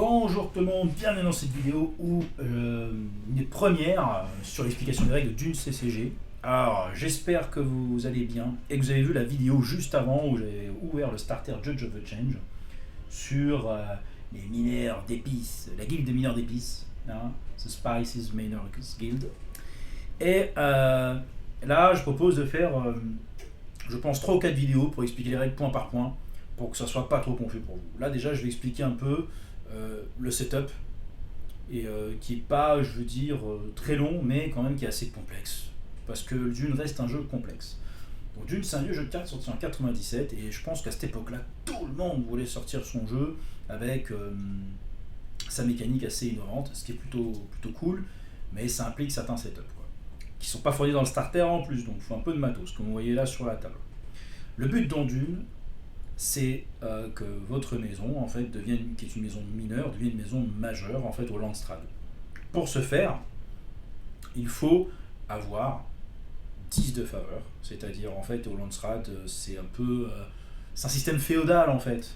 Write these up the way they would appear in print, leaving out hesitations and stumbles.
Bonjour tout le monde, bienvenue dans cette vidéo où une première sur l'explication des règles de Dune CCG. Alors j'espère que vous allez bien et que vous avez vu la vidéo juste avant où j'ai ouvert le starter Judge of the Change sur les mineurs d'épices, la guilde des mineurs d'épices, hein, The Spices Miners Guild. Et là je propose de faire, je pense, 3 ou 4 vidéos pour expliquer les règles point par point pour que ça soit pas trop confus pour vous. Là déjà je vais expliquer un peu le setup, et qui est pas, je veux dire, très long, mais quand même qui est assez complexe. Parce que Dune reste un jeu complexe. Donc Dune, c'est un vieux jeu de cartes sorti en 97, et je pense qu'à cette époque-là, tout le monde voulait sortir son jeu avec sa mécanique assez innovante, ce qui est plutôt cool, mais ça implique certains setups, quoi, qui sont pas fournis dans le starter en plus, donc il faut un peu de matos, comme vous voyez là sur la table. Le but dans Dune, c'est que votre maison, en fait, qui est une maison mineure, devienne une maison majeure, en fait, au Landstrad. Pour ce faire, il faut avoir 10 de faveur, c'est-à-dire, en fait, au Landstrad, c'est un peu... c'est un système féodal, en fait.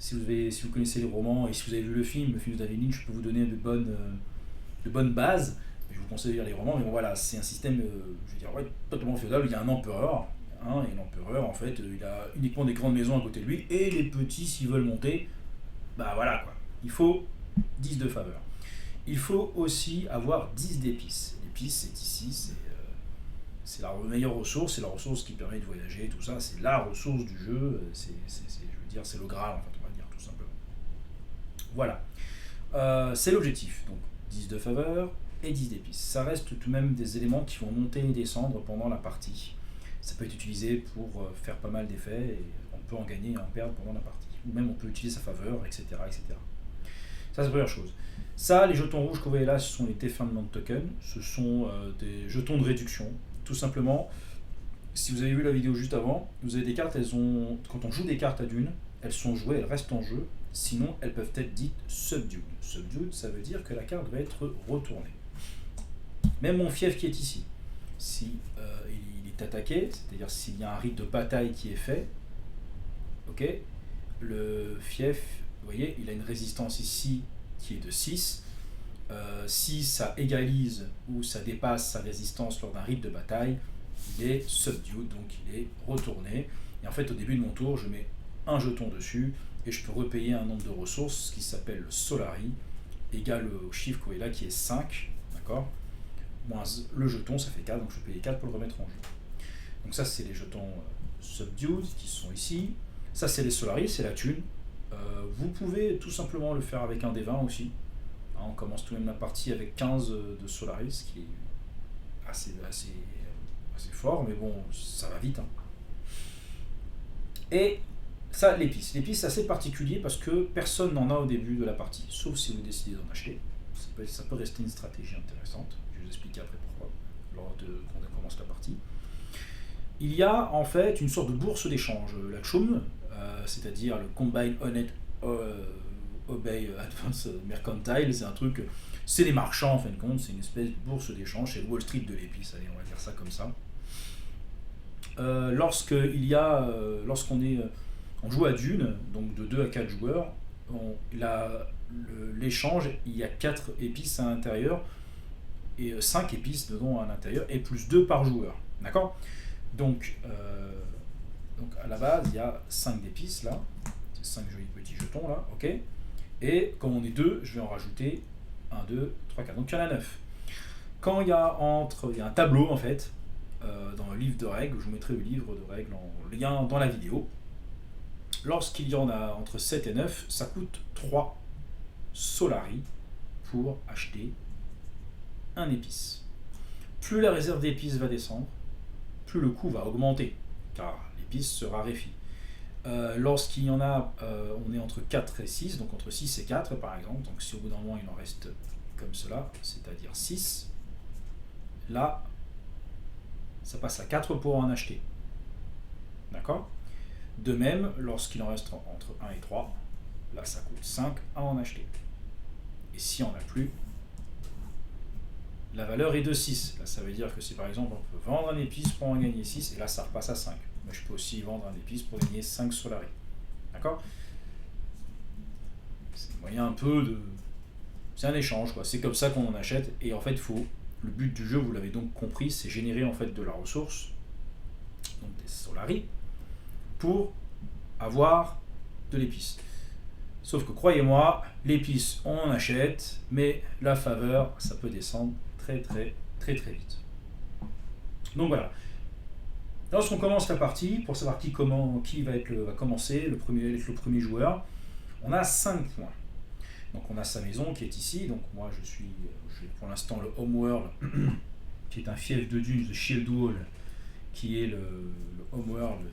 Si vous connaissez les romans et si vous avez vu le film de David Lynch, je peux vous donner de bonnes bases. Je vous conseille de lire les romans, mais bon, voilà, c'est un système, je veux dire, ouais, totalement féodal, où il y a un empereur. Et l'empereur, en fait, il a uniquement des grandes maisons à côté de lui, et les petits, s'ils veulent monter, bah voilà quoi. Il faut 10 de faveur. Il faut aussi avoir 10 d'épices. L'épice, c'est ici, c'est la meilleure ressource, c'est la ressource qui permet de voyager, tout ça, c'est la ressource du jeu, je veux dire, c'est le Graal, en fait, on va dire, tout simplement. Voilà. C'est l'objectif. Donc, 10 de faveur et 10 d'épices. Ça reste tout de même des éléments qui vont monter et descendre pendant la partie. Ça peut être utilisé pour faire pas mal d'effets, et on peut en gagner et en perdre pendant la partie. Ou même on peut utiliser sa faveur, etc. etc. Ça, c'est la première chose. Ça, les jetons rouges que vous voyez là, ce sont les Defilement Tokens. Ce sont des jetons de réduction. Tout simplement, si vous avez vu la vidéo juste avant, vous avez des cartes, quand on joue des cartes à Dune, elles sont jouées, elles restent en jeu. Sinon, elles peuvent être dites subdued. Subdued, ça veut dire que la carte va être retournée. Même mon fief qui est ici, si il est attaqué, c'est-à-dire s'il y a un rite de bataille qui est fait, ok, le fief, vous voyez, il a une résistance ici qui est de 6. Si ça égalise ou ça dépasse sa résistance lors d'un rite de bataille, il est subdued, donc il est retourné. Et en fait, au début de mon tour, je mets un jeton dessus et je peux repayer un nombre de ressources qui s'appelle le Solari, égal au chiffre que vous voyez là qui est 5, d'accord, moins le jeton, ça fait 4, donc je vais payer 4 pour le remettre en jeu. Donc ça, c'est les jetons subdued qui sont ici. Ça, c'est les Solaris, c'est la thune. Vous pouvez tout simplement le faire avec un des 20 aussi. Hein, on commence tout de même la partie avec 15 de Solaris, qui est assez fort, mais bon, ça va vite. Hein. Et ça, l'épice. L'épice, c'est assez particulier parce que personne n'en a au début de la partie, sauf si vous décidez d'en acheter. Ça peut rester une stratégie intéressante. Je vais vous expliquer après pourquoi, quand on commence la partie. Il y a en fait une sorte de bourse d'échange, la CHUM, c'est-à-dire le Combine Honest Obey Advance Mercantile, c'est un truc, c'est des marchands en fin de compte, c'est une espèce de bourse d'échange, c'est le Wall Street de l'épice, allez, on va dire ça comme ça. On joue à Dune, donc de 2 à 4 joueurs, l'échange, il y a 4 épices à l'intérieur, et 5 épices dedans à l'intérieur, et plus 2 par joueur, d'accord ? Donc à la base, il y a 5 d'épices là, c'est 5 jolis petits jetons là, ok. Et comme on est 2, je vais en rajouter 1, 2, 3, 4, donc il y en a 9. Quand il y a un tableau en fait, dans le livre de règles, je vous mettrai le livre de règles en lien dans la vidéo. Lorsqu'il y en a entre 7 et 9, ça coûte 3 Solari pour acheter un épice. Plus la réserve d'épices va descendre, plus le coût va augmenter, car l'épice se raréfie. Lorsqu'il y en a, on est entre 4 et 6, donc entre 6 et 4 par exemple, donc si au bout d'un moment il en reste comme cela, c'est-à-dire 6, là, ça passe à 4 pour en acheter. D'accord ? De même, lorsqu'il en reste entre 1 et 3, là ça coûte 5 à en acheter. Et si on n'a plus, la valeur est de 6. Là, ça veut dire que si par exemple on peut vendre un épice pour en gagner 6, et là ça repasse à 5. Mais je peux aussi vendre un épice pour gagner 5 Solari. D'accord ? C'est Bon, il y a un peu de... C'est un échange, quoi. C'est comme ça qu'on en achète. Et en fait, le but du jeu, vous l'avez donc compris, c'est générer en fait de la ressource, donc des Solari, pour avoir de l'épice. Sauf que croyez-moi, l'épice, on en achète, mais la faveur, ça peut descendre très vite. Donc voilà. Lorsqu'on commence la partie, pour savoir qui va commencer, le premier joueur, on a 5 points. Donc on a sa maison qui est ici, donc moi j'ai pour l'instant le Homeworld, qui est un fief de dunes de Shieldwall, qui est le Homeworld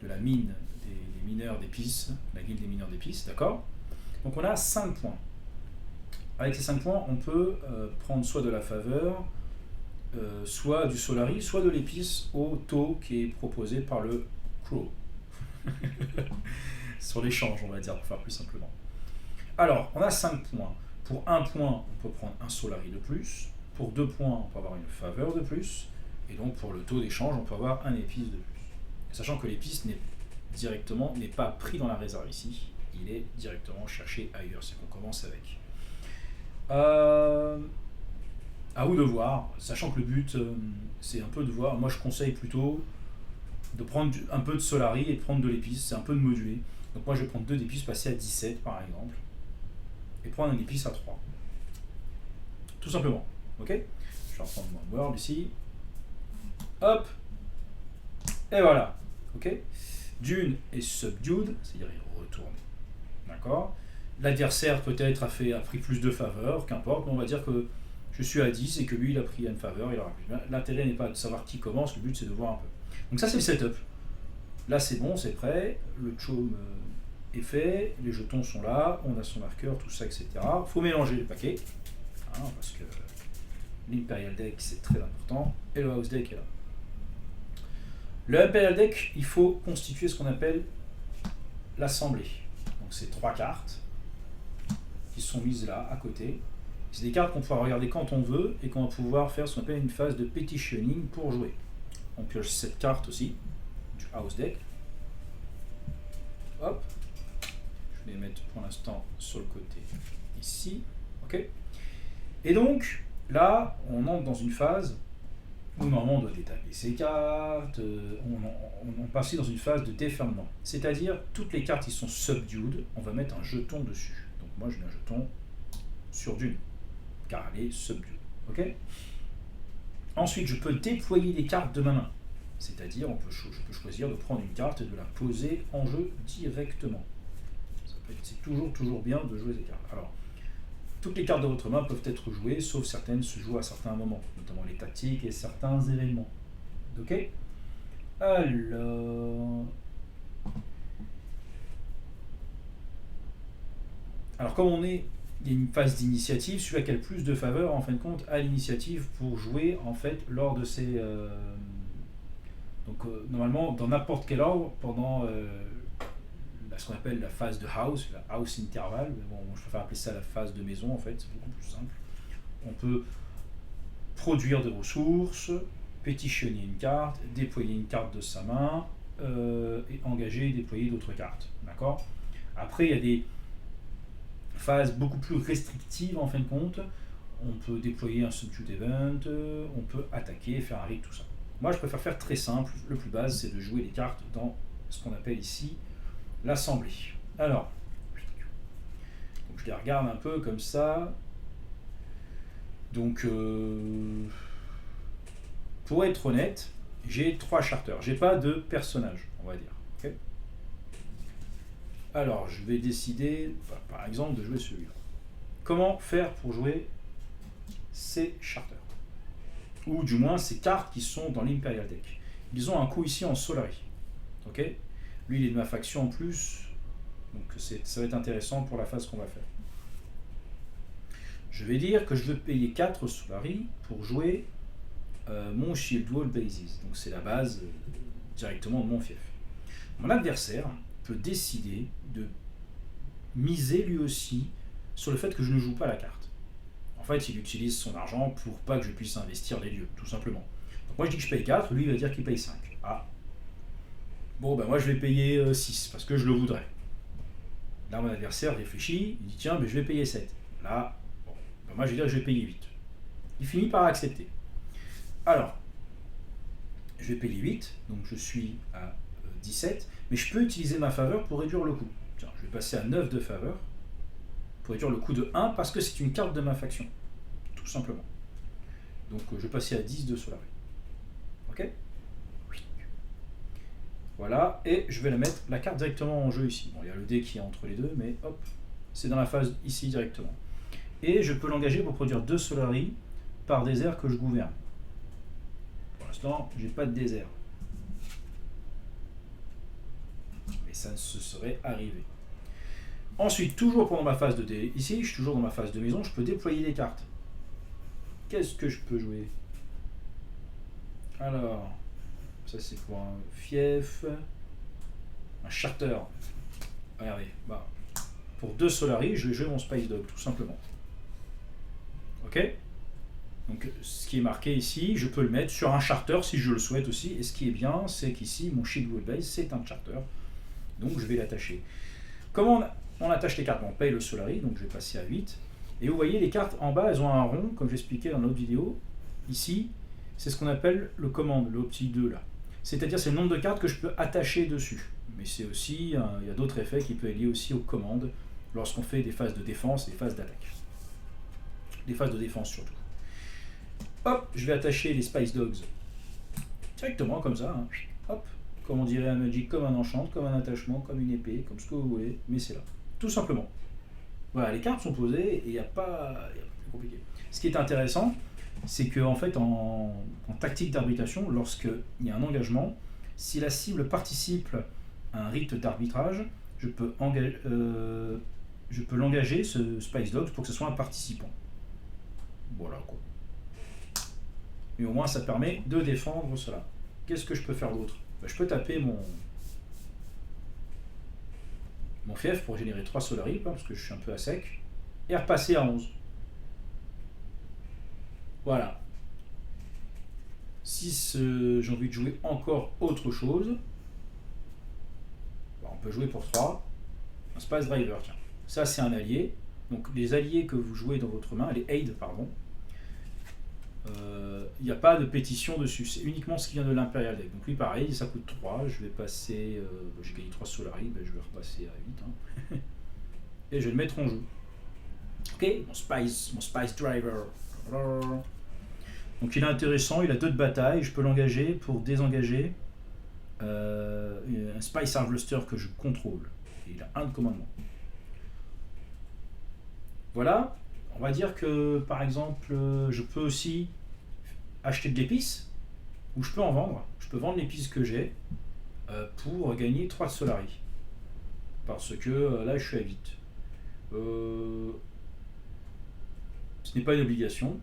de la mine des mineurs d'épices, la guilde des mineurs d'épices, d'accord. Donc on a 5 points. Avec ces 5 points, on peut prendre soit de la faveur, soit du Solari, soit de l'épice au taux qui est proposé par le Crow. Sur l'échange, on va dire, pour faire plus simplement. Alors, on a 5 points. Pour 1 point, on peut prendre un Solari de plus. Pour 2 points, on peut avoir une faveur de plus. Et donc, pour le taux d'échange, on peut avoir un épice de plus. Sachant que l'épice n'est pas pris dans la réserve ici. Il est directement cherché ailleurs. C'est qu'on commence avec. À vous de voir, sachant que le but, c'est un peu de voir. Moi, je conseille plutôt de prendre un peu de Solari et de prendre de l'épice. C'est un peu de moduler. Donc moi, je vais prendre 2 d'épices, passer à 17 par exemple. Et prendre un épice à 3. Tout simplement. Ok. Je vais reprendre mon world ici. Hop. Et voilà. Ok. Dune est subdued, c'est-à-dire il est retourné. D'accord. L'adversaire peut-être a pris plus de faveur, qu'importe, mais on va dire que je suis à 10 et que lui il a pris une faveur, il aura plus. L'intérêt n'est pas de savoir qui commence, le but c'est de voir un peu. Donc ça c'est le setup. Là c'est bon, c'est prêt, le chaume est fait, les jetons sont là, on a son marqueur, tout ça, etc. Il faut mélanger les paquets, parce que l'Imperial Deck c'est très important, et le House Deck est là. Le Imperial Deck, il faut constituer ce qu'on appelle l'assemblée. Donc c'est 3 cartes qui sont mises là, à côté. C'est des cartes qu'on pourra regarder quand on veut et qu'on va pouvoir faire ce qu'on appelle une phase de petitioning pour jouer. On pioche cette carte aussi, du House Deck. Hop. Je vais les mettre pour l'instant sur le côté ici. Ok. Et donc, là, on entre dans une phase où normalement on doit détailler ses cartes, on passe dans une phase de déferlement. C'est-à-dire, toutes les cartes qui sont subdued, on va mettre un jeton dessus. Donc moi je mets un jeton sur Dune, car elle est subdued. Ok. Ensuite, je peux déployer les cartes de ma main. C'est-à-dire, je peux choisir de prendre une carte et de la poser en jeu directement. C'est toujours bien de jouer des cartes. Alors, toutes les cartes de votre main peuvent être jouées, sauf certaines se jouent à certains moments, notamment les tactiques et certains événements. Ok. Alors comme il y a une phase d'initiative, celui qui a le plus de faveur, en fin de compte, a l'initiative pour jouer, en fait, lors de ces... normalement, dans n'importe quel ordre, pendant ce qu'on appelle la phase de house, la house intervalle, mais bon, je préfère appeler ça la phase de maison, en fait, c'est beaucoup plus simple. On peut produire des ressources, pétitionner une carte, déployer une carte de sa main, et engager et déployer d'autres cartes. D'accord. Après, il y a des phases beaucoup plus restrictives, en fin de compte. On peut déployer un substitute event, on peut attaquer, faire un rig, tout ça. Moi, je préfère faire très simple. Le plus base, c'est de jouer les cartes dans ce qu'on appelle ici l'assemblée. Alors, donc je les regarde un peu comme ça. Donc, pour être honnête, j'ai 3 charters. J'ai pas de personnage, on va dire. Okay. Alors, je vais décider, par exemple, de jouer celui-là. Comment faire pour jouer ces charters? Ou du moins ces cartes qui sont dans l'Imperial Deck. Ils ont un coup ici en Solari. Ok. Lui, il est de ma faction en plus. Donc ça va être intéressant pour la phase qu'on va faire. Je vais dire que je veux payer 4 Solari pour jouer mon Shieldwall Bases. Donc c'est la base directement de mon fief. Mon adversaire peut décider de miser lui aussi sur le fait que je ne joue pas la carte. En fait, il utilise son argent pour pas que je puisse investir les lieux, tout simplement. Donc moi je dis que je paye 4, lui il va dire qu'il paye 5. Ah. Bon, ben moi je vais payer 6 parce que je le voudrais. Là, mon adversaire réfléchit, il dit tiens, mais je vais payer 7. Là, bon, ben moi je vais dire que je vais payer 8. Il finit par accepter. Alors, je vais payer 8, donc je suis à 17, mais je peux utiliser ma faveur pour réduire le coût. Tiens, je vais passer à 9 de faveur pour réduire le coût de 1 parce que c'est une carte de ma faction, tout simplement. Donc je vais passer à 10 de Solari. Ok? Voilà, et je vais la mettre, la carte directement en jeu ici. Bon, il y a le dé qui est entre les deux, mais hop, c'est dans la phase ici directement. Et je peux l'engager pour produire 2 Solari par désert que je gouverne. Pour l'instant, j'ai pas de désert. Mais ça ne se serait arrivé. Ensuite, toujours pendant ma phase de dé, ici, je suis toujours dans ma phase de maison, je peux déployer les cartes. Qu'est-ce que je peux jouer? Alors, ça c'est pour un fief, un charter. Regardez, bah, pour 2 Solari, je vais jouer mon Spice Dog, tout simplement. Ok? Donc ce qui est marqué ici, je peux le mettre sur un charter si je le souhaite aussi. Et ce qui est bien, c'est qu'ici, mon Shield Wall Base, c'est un charter. Donc je vais l'attacher. Comment on attache les cartes? On paye le Solari, donc je vais passer à 8. Et vous voyez, les cartes en bas, elles ont un rond, comme j'expliquais dans l'autre vidéo. Ici, c'est ce qu'on appelle le commande, le petit 2 là. C'est-à-dire, c'est le nombre de cartes que je peux attacher dessus. Mais c'est aussi, il y a d'autres effets qui peuvent être liés aussi aux commandes lorsqu'on fait des phases de défense et des phases d'attaque. Des phases de défense surtout. Hop, je vais attacher les Spice Dogs directement comme ça. Hein. Hop, comme on dirait un Magic, comme un enchant, comme un attachement, comme une épée, comme ce que vous voulez, mais c'est là. Tout simplement. Voilà, les cartes sont posées et il n'y a pas plus compliqué. Ce qui est intéressant, c'est qu'en fait, en tactique d'arbitration, lorsqu'il y a un engagement, si la cible participe à un rite d'arbitrage, je peux l'engager, ce Spice Dog, pour que ce soit un participant. Voilà quoi. Mais au moins, ça permet de défendre cela. Qu'est-ce que je peux faire d'autre? Je peux taper mon fief pour générer 3 Solari, parce que je suis un peu à sec, et repasser à 11. Voilà. Si j'ai envie de jouer encore autre chose, on peut jouer pour 3. Un Space Driver, tiens. Ça, c'est un allié. Donc, les alliés que vous jouez dans votre main, les aides, pardon, il n'y a pas de pétition dessus. C'est uniquement ce qui vient de l'Imperial Deck. Donc, lui, pareil, ça coûte 3. Je vais passer. J'ai gagné 3 Solari, je vais repasser à 8. Hein. Et je vais le mettre en jeu. Ok, mon Spice Driver. Donc il est intéressant, il a 2 de bataille, je peux l'engager pour désengager un Spice Harvester que je contrôle. Et il a 1 de commandement. Voilà, on va dire que par exemple, je peux aussi acheter de l'épice, ou je peux en vendre. Je peux vendre l'épice que j'ai pour gagner 3 de Solari. Parce que là je suis à 8. Ce n'est pas une obligation.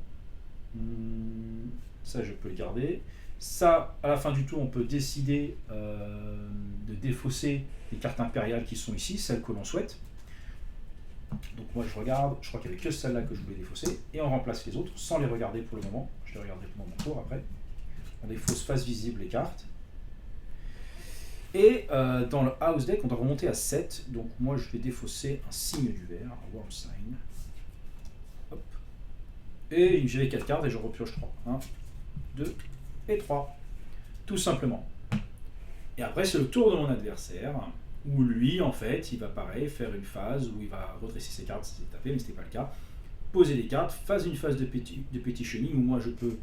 Ça, je peux le garder. Ça, à la fin du tour, on peut décider de défausser les cartes impériales qui sont ici, celles que l'on souhaite. Donc moi, je regarde. Je crois qu'il n'y avait que celle-là que je voulais défausser. Et on remplace les autres sans les regarder pour le moment. Je les regarderai pendant mon tour après. On défausse face visible les cartes. Et dans le house deck, on doit remonter à 7. Donc moi, je vais défausser un signe du verre, un Worm Sign. Hop. Et j'ai les 4 cartes et je repioche 3. 1, 2 et 3. Tout simplement. Et après, c'est le tour de mon adversaire, où lui, en fait, il va pareil, faire une phase où il va redresser ses cartes si c'est tapé, mais ce n'était pas le cas. Poser des cartes, une phase de petitioning, où moi je peux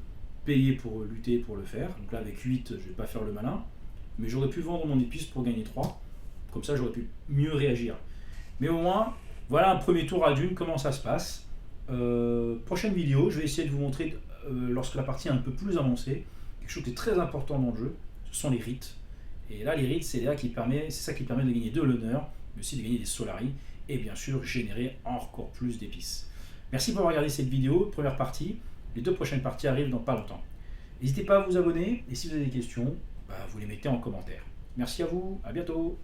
payer pour lutter pour le faire. Donc là, avec 8, je ne vais pas faire le malin. Mais j'aurais pu vendre mon épice pour gagner 3. Comme ça, j'aurais pu mieux réagir. Mais au moins, voilà un premier tour à Dune, comment ça se passe. Prochaine vidéo, je vais essayer de vous montrer, lorsque la partie est un peu plus avancée, quelque chose qui est très important dans le jeu, ce sont les rites. Et là, les rites, c'est ça qui permet de gagner de l'honneur, mais aussi de gagner des Solari, et bien sûr, générer encore plus d'épices. Merci pour avoir regardé cette vidéo, première partie. Les 2 prochaines parties arrivent dans pas longtemps. N'hésitez pas à vous abonner, et si vous avez des questions, vous les mettez en commentaire. Merci à vous, à bientôt.